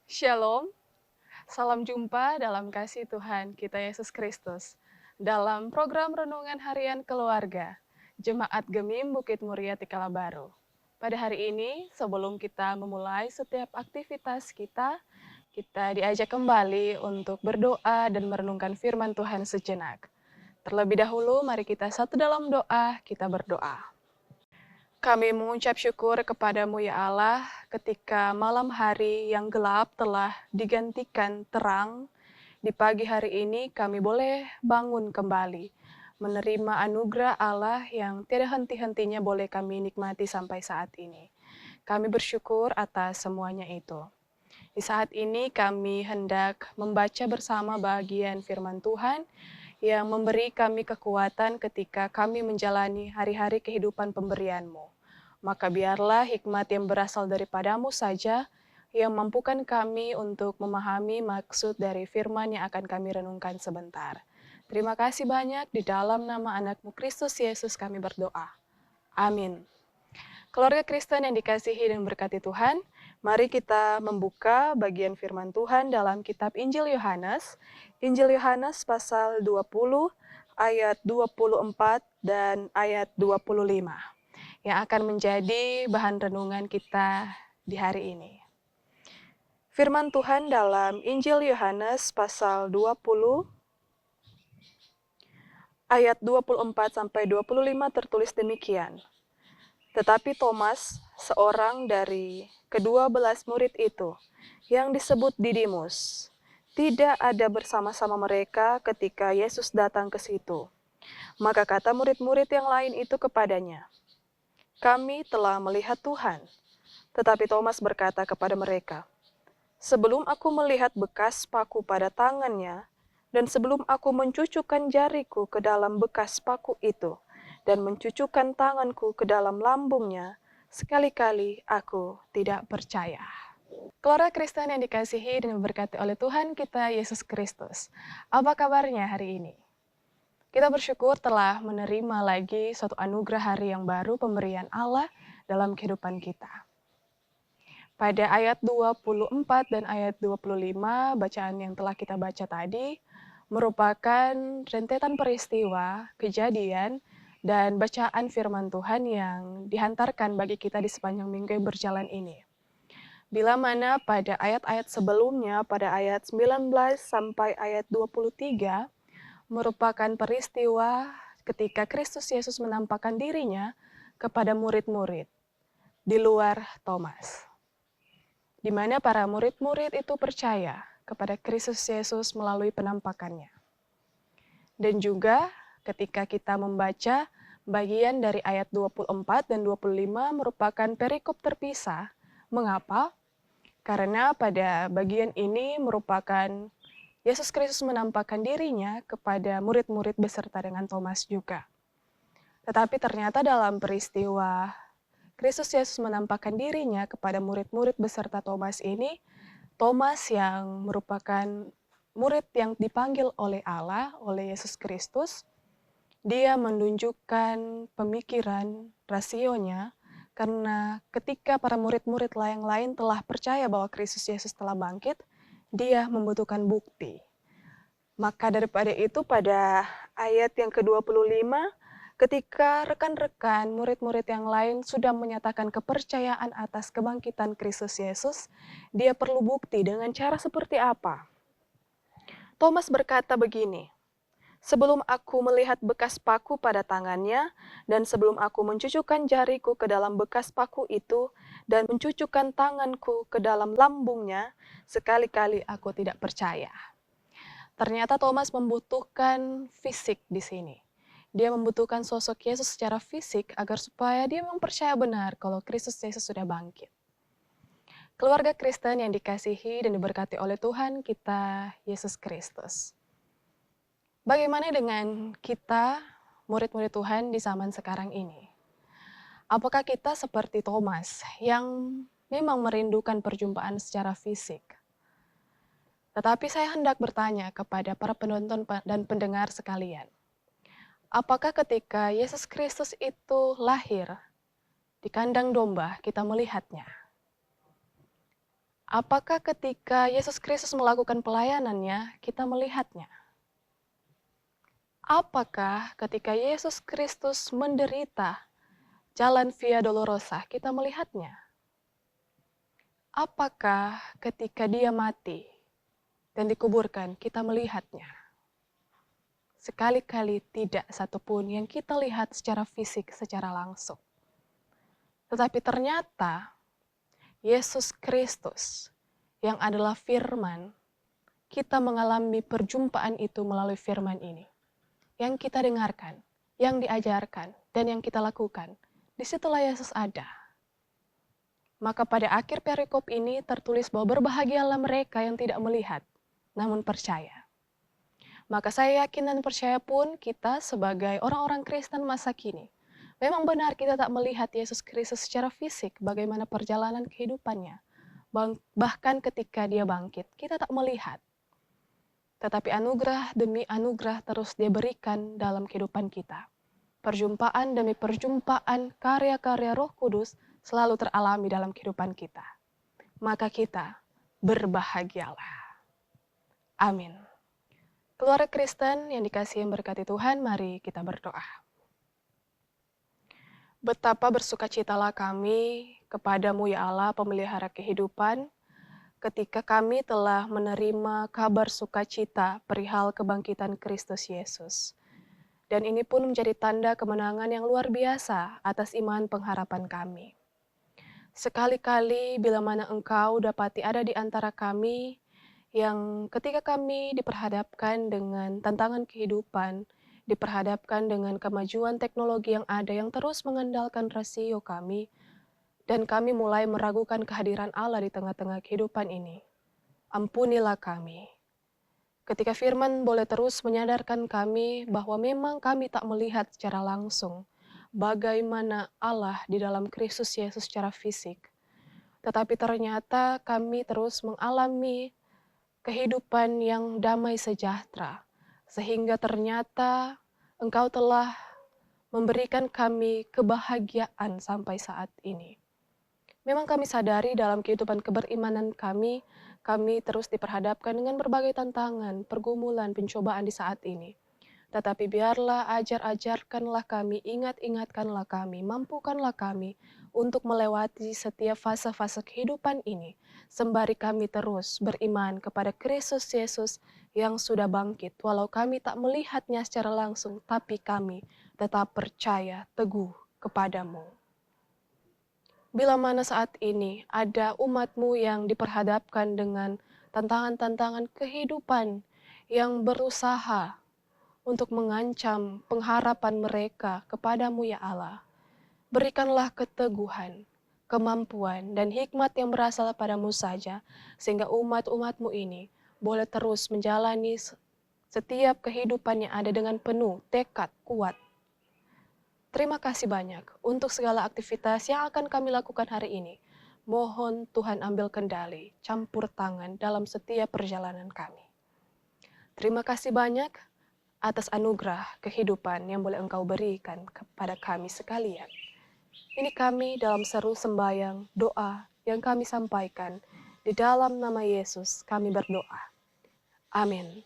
Shalom, salam jumpa dalam kasih Tuhan kita Yesus Kristus. Dalam program Renungan Harian Keluarga, Jemaat Gemim Bukit Muria Tikala Baru. Pada hari ini, sebelum kita memulai setiap aktivitas kita diajak kembali untuk berdoa dan merenungkan firman Tuhan sejenak. Terlebih dahulu, mari kita satu dalam doa, kita berdoa. Kami mengucap syukur kepadamu ya Allah ketika malam hari yang gelap telah digantikan terang. Di pagi hari ini kami boleh bangun kembali, menerima anugerah Allah yang tiada henti-hentinya boleh kami nikmati sampai saat ini. Kami bersyukur atas semuanya itu. Di saat ini kami hendak membaca bersama bagian firman Tuhan yang memberi kami kekuatan ketika kami menjalani hari-hari kehidupan pemberian-Mu. Maka biarlah hikmat yang berasal daripadamu saja yang mampukan kami untuk memahami maksud dari firman yang akan kami renungkan sebentar. Terima kasih banyak, di dalam nama anak-Mu Kristus Yesus kami berdoa. Amin. Keluarga Kristen yang dikasihi dan berkati Tuhan, mari kita membuka bagian firman Tuhan dalam kitab Injil Yohanes. Injil Yohanes pasal 20 ayat 24 dan ayat 25 yang akan menjadi bahan renungan kita di hari ini. Firman Tuhan dalam Injil Yohanes pasal 20 ayat 24 sampai 25 tertulis demikian. Tetapi Thomas, seorang dari ke-12 murid itu, yang disebut Didimus, tidak ada bersama-sama mereka ketika Yesus datang ke situ. Maka kata murid-murid yang lain itu kepadanya, "Kami telah melihat Tuhan." Tetapi Thomas berkata kepada mereka, "Sebelum aku melihat bekas paku pada tangannya, dan sebelum aku mencucukkan jariku ke dalam bekas paku itu, dan mencucukkan tanganku ke dalam lambungnya, sekali-kali aku tidak percaya." Keluarga Kristen yang dikasihi dan diberkati oleh Tuhan kita Yesus Kristus. Apa kabarnya hari ini? Kita bersyukur telah menerima lagi suatu anugerah hari yang baru pemberian Allah dalam kehidupan kita. Pada ayat 24 dan ayat 25, bacaan yang telah kita baca tadi merupakan rentetan peristiwa, kejadian, dan bacaan firman Tuhan yang dihantarkan bagi kita di sepanjang minggu yang berjalan ini. Bila mana pada ayat-ayat sebelumnya, pada ayat 19 sampai ayat 23, merupakan peristiwa ketika Kristus Yesus menampakkan dirinya kepada murid-murid di luar Thomas, di mana para murid-murid itu percaya kepada Kristus Yesus melalui penampakannya. Dan juga ketika kita membaca bagian dari ayat 24 dan 25 merupakan perikop terpisah. Mengapa? Karena pada bagian ini merupakan Yesus Kristus menampakkan dirinya kepada murid-murid beserta dengan Thomas juga. Tetapi ternyata dalam peristiwa Kristus Yesus menampakkan dirinya kepada murid-murid beserta Thomas ini, Thomas yang merupakan murid yang dipanggil oleh Allah, oleh Yesus Kristus, dia menunjukkan pemikiran rasionya karena ketika para murid-murid yang lain telah percaya bahwa Kristus Yesus telah bangkit, dia membutuhkan bukti. Maka daripada itu pada ayat yang ke-25, ketika rekan-rekan murid-murid yang lain sudah menyatakan kepercayaan atas kebangkitan Kristus Yesus, dia perlu bukti dengan cara seperti apa? Thomas berkata begini, "Sebelum aku melihat bekas paku pada tangannya, dan sebelum aku mencucukkan jariku ke dalam bekas paku itu, dan mencucukkan tanganku ke dalam lambungnya, sekali-kali aku tidak percaya." Ternyata Thomas membutuhkan fisik di sini. Dia membutuhkan sosok Yesus secara fisik agar supaya dia memang percaya benar kalau Kristus Yesus sudah bangkit. Keluarga Kristen yang dikasihi dan diberkati oleh Tuhan kita Yesus Kristus. Bagaimana dengan kita, murid-murid Tuhan di zaman sekarang ini? Apakah kita seperti Thomas yang memang merindukan perjumpaan secara fisik? Tetapi saya hendak bertanya kepada para penonton dan pendengar sekalian. Apakah ketika Yesus Kristus itu lahir di kandang domba, kita melihatnya? Apakah ketika Yesus Kristus melakukan pelayanannya, kita melihatnya? Apakah ketika Yesus Kristus menderita jalan Via Dolorosa, kita melihatnya? Apakah ketika dia mati dan dikuburkan, kita melihatnya? Sekali-kali tidak satupun yang kita lihat secara fisik, secara langsung. Tetapi ternyata Yesus Kristus yang adalah firman, kita mengalami perjumpaan itu melalui firman ini. Yang kita dengarkan, yang diajarkan, dan yang kita lakukan. Disitulah Yesus ada. Maka pada akhir perikop ini tertulis bahwa berbahagialah mereka yang tidak melihat, namun percaya. Maka saya yakin dan percaya pun kita sebagai orang-orang Kristen masa kini, memang benar kita tak melihat Yesus Kristus secara fisik bagaimana perjalanan kehidupannya. Bahkan ketika dia bangkit, kita tak melihat. Tetapi anugerah demi anugerah terus dia berikan dalam kehidupan kita. Perjumpaan demi perjumpaan karya-karya Roh Kudus selalu teralami dalam kehidupan kita. Maka kita berbahagialah. Amin. Keluarga Kristen yang dikasihi dan berkati Tuhan, mari kita berdoa. Betapa bersukacitalah kami kepadamu ya Allah, pemelihara kehidupan, ketika kami telah menerima kabar sukacita perihal kebangkitan Kristus Yesus. Dan ini pun menjadi tanda kemenangan yang luar biasa atas iman pengharapan kami. Sekali-kali bila mana Engkau dapati ada di antara kami yang ketika kami diperhadapkan dengan tantangan kehidupan, diperhadapkan dengan kemajuan teknologi yang ada yang terus mengandalkan rasio kami, dan kami mulai meragukan kehadiran Allah di tengah-tengah kehidupan ini. Ampunilah kami. Ketika firman boleh terus menyadarkan kami bahwa memang kami tak melihat secara langsung bagaimana Allah di dalam Kristus Yesus secara fisik. Tetapi ternyata kami terus mengalami kehidupan yang damai sejahtera. Sehingga ternyata Engkau telah memberikan kami kebahagiaan sampai saat ini. Memang kami sadari dalam kehidupan keberimanan kami terus diperhadapkan dengan berbagai tantangan, pergumulan, pencobaan di saat ini. Tetapi biarlah ajarkanlah kami, ingatkanlah kami, mampukanlah kami untuk melewati setiap fase-fase kehidupan ini, sembari kami terus beriman kepada Kristus Yesus yang sudah bangkit. Walau kami tak melihatnya secara langsung, tapi kami tetap percaya teguh kepadamu. Bila mana saat ini ada umat-Mu yang diperhadapkan dengan tantangan-tantangan kehidupan yang berusaha untuk mengancam pengharapan mereka kepadamu ya Allah, berikanlah keteguhan, kemampuan, dan hikmat yang berasal padamu saja, sehingga umat-umat-Mu ini boleh terus menjalani setiap kehidupan yang ada dengan penuh tekad kuat. Terima kasih banyak untuk segala aktivitas yang akan kami lakukan hari ini. Mohon Tuhan ambil kendali, campur tangan dalam setiap perjalanan kami. Terima kasih banyak atas anugerah kehidupan yang boleh Engkau berikan kepada kami sekalian. Ini kami dalam seru sembahyang doa yang kami sampaikan. Di dalam nama Yesus kami berdoa. Amin.